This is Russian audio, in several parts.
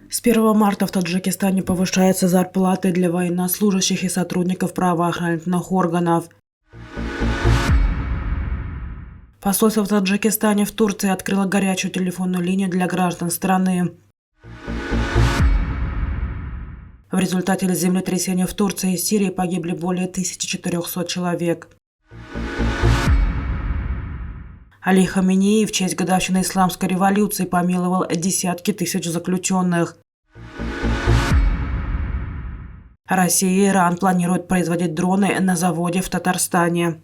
С 1 марта в Таджикистане повышаются зарплаты для военнослужащих и сотрудников правоохранительных органов. Посольство в Таджикистане в Турции открыло горячую телефонную линию для граждан страны. В результате землетрясения в Турции и Сирии погибли более 1400 человек. Али Хаменеи в честь годовщины Исламской революции помиловал десятки тысяч заключенных. Россия и Иран планируют производить дроны на заводе в Татарстане.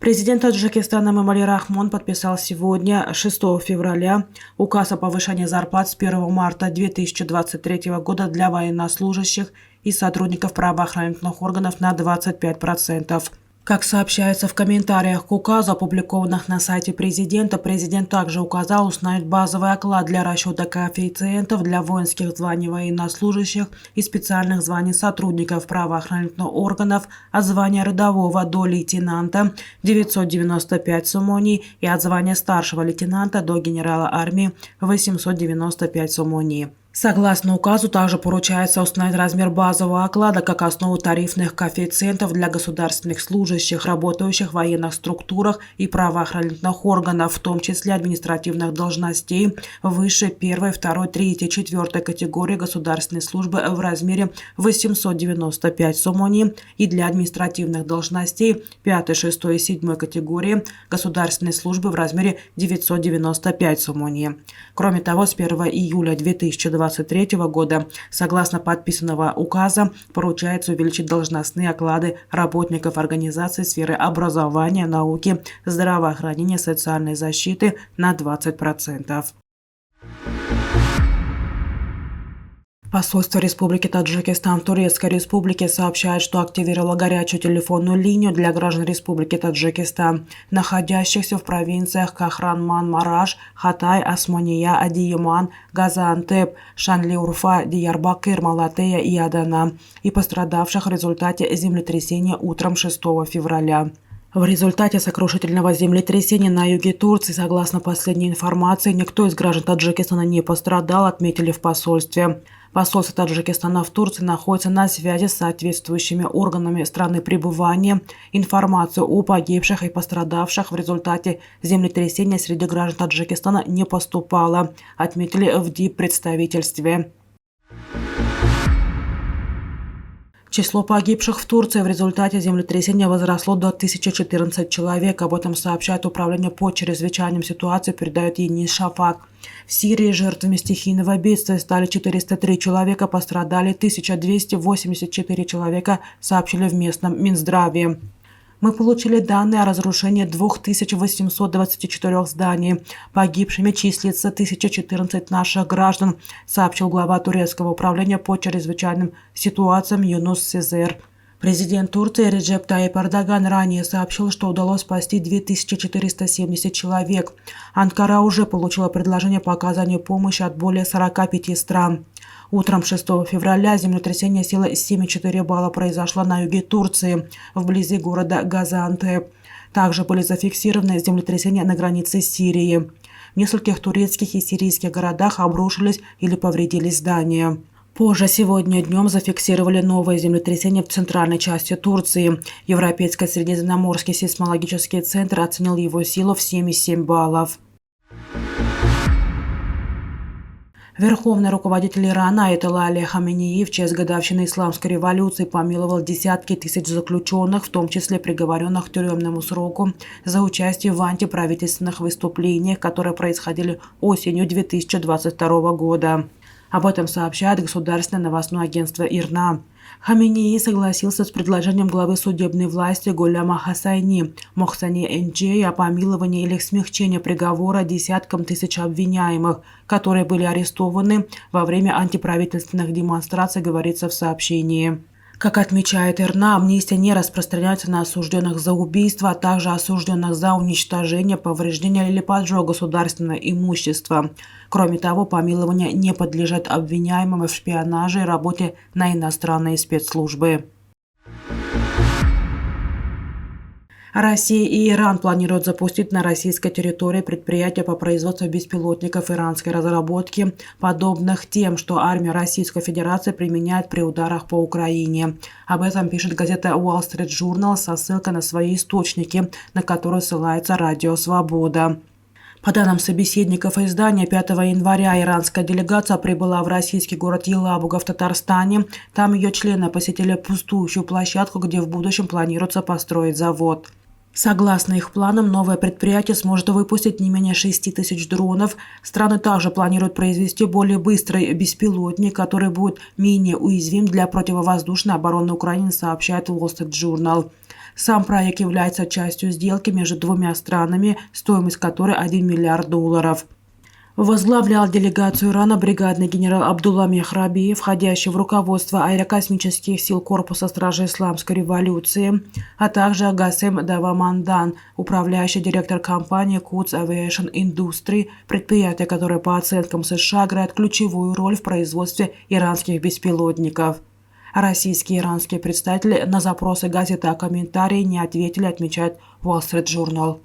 Президент Таджикистана Эмомали Рахмон подписал сегодня, 6 февраля, указ о повышении зарплат с 1 марта 2023 года для военнослужащих и сотрудников правоохранительных органов на 25%. Как сообщается в комментариях к указу, опубликованных на сайте президента, президент также указал установить базовый оклад для расчета коэффициентов для воинских званий военнослужащих и специальных званий сотрудников правоохранительных органов от звания рядового до лейтенанта 995 сомоний и от звания старшего лейтенанта до генерала армии 895 сомоний. Согласно указу, также поручается установить размер базового оклада как основу тарифных коэффициентов для государственных служащих, работающих в военных структурах и правоохранительных органов, в том числе административных должностей высшей 1, 2, 3, 4 категории государственной службы в размере 895 сомоний и для административных должностей 5, 6 и 7 категории государственной службы в размере 995 сомоний. Кроме того, с 1 июля 2023 года, согласно подписанного указа, поручается увеличить должностные оклады работников организаций сферы образования, науки, здравоохранения, социальной защиты на 20%. Посольство Республики Таджикистан в Турецкой Республике сообщает, что активировало горячую телефонную линию для граждан Республики Таджикистан, находящихся в провинциях Кахранман-Мараш, Хатай, Османия, Адияман, Газиантеп, Шанли-Урфа, Диярбакыр, Малатея и Адана, и пострадавших в результате землетрясения утром 6 февраля. В результате сокрушительного землетрясения на юге Турции, согласно последней информации, никто из граждан Таджикистана не пострадал, отметили в посольстве. Посольство Таджикистана в Турции находится на связи с соответствующими органами страны пребывания. Информацию о погибших и пострадавших в результате землетрясения среди граждан Таджикистана не поступало, отметили в диппредставительстве. Число погибших в Турции в результате землетрясения возросло до 1014 человек. Об этом сообщает Управление по чрезвычайным ситуациям, передает Енис Шафак. В Сирии жертвами стихийного бедствия стали 403 человека, пострадали 1284 человека, сообщили в местном Минздраве. Мы получили данные о разрушении 2824 зданий. Погибшими числится 1014 наших граждан, сообщил глава турецкого управления по чрезвычайным ситуациям Юнус Сезер. Президент Турции Реджеп Тайип Эрдоган ранее сообщил, что удалось спасти 2470 человек. Анкара уже получила предложение по оказанию помощи от более 45 стран. Утром 6 февраля землетрясение силой 7,4 балла произошло на юге Турции, вблизи города Газиантеп. Также были зафиксированы землетрясения на границе с Сирией. В нескольких турецких и сирийских городах обрушились или повредились здания. Позже сегодня днем зафиксировали новое землетрясение в центральной части Турции. Европейский средиземноморский сейсмологический центр оценил его силу в 7,7 баллов. Верховный руководитель Ирана Аятолла Али Хаменеи в честь годовщины Исламской революции помиловал десятки тысяч заключенных, в том числе приговоренных к тюремному сроку, за участие в антиправительственных выступлениях, которые происходили осенью 2022 года. Об этом сообщает государственное новостное агентство ИРНА. Хаменеи согласился с предложением главы судебной власти Гуляма Хасайни Мохсани Энджей о помиловании или смягчении приговора десяткам тысяч обвиняемых, которые были арестованы во время антиправительственных демонстраций, говорится в сообщении. Как отмечает ИРНА, амнистия не распространяется на осужденных за убийство, а также осужденных за уничтожение, повреждение или поджог государственного имущества. Кроме того, помилование не подлежит обвиняемым в шпионаже и работе на иностранные спецслужбы. Россия и Иран планируют запустить на российской территории предприятия по производству беспилотников иранской разработки, подобных тем, что армия Российской Федерации применяет при ударах по Украине. Об этом пишет газета Wall Street Journal со ссылкой на свои источники, на которые ссылается Радио Свобода. По данным собеседников издания, 5 января иранская делегация прибыла в российский город Елабуга в Татарстане. Там ее члены посетили пустующую площадку, где в будущем планируется построить завод. Согласно их планам, новое предприятие сможет выпустить не менее 6 тысяч дронов. Страны также планируют произвести более быстрый беспилотник, который будет менее уязвим для противовоздушной обороны Украины, сообщает Wall Street Journal. Сам проект является частью сделки между двумя странами, стоимость которой $1 миллиард. Возглавлял делегацию Ирана бригадный генерал Абдулла Мехраби, входящий в руководство аэрокосмических сил Корпуса Стражи Исламской революции, а также Гасем Давамандан, управляющий директор компании Quds Aviation Industry, предприятие, которое по оценкам США играет ключевую роль в производстве иранских беспилотников. Российские и иранские представители на запросы газеты о комментарии не ответили, отмечает Wall Street Journal.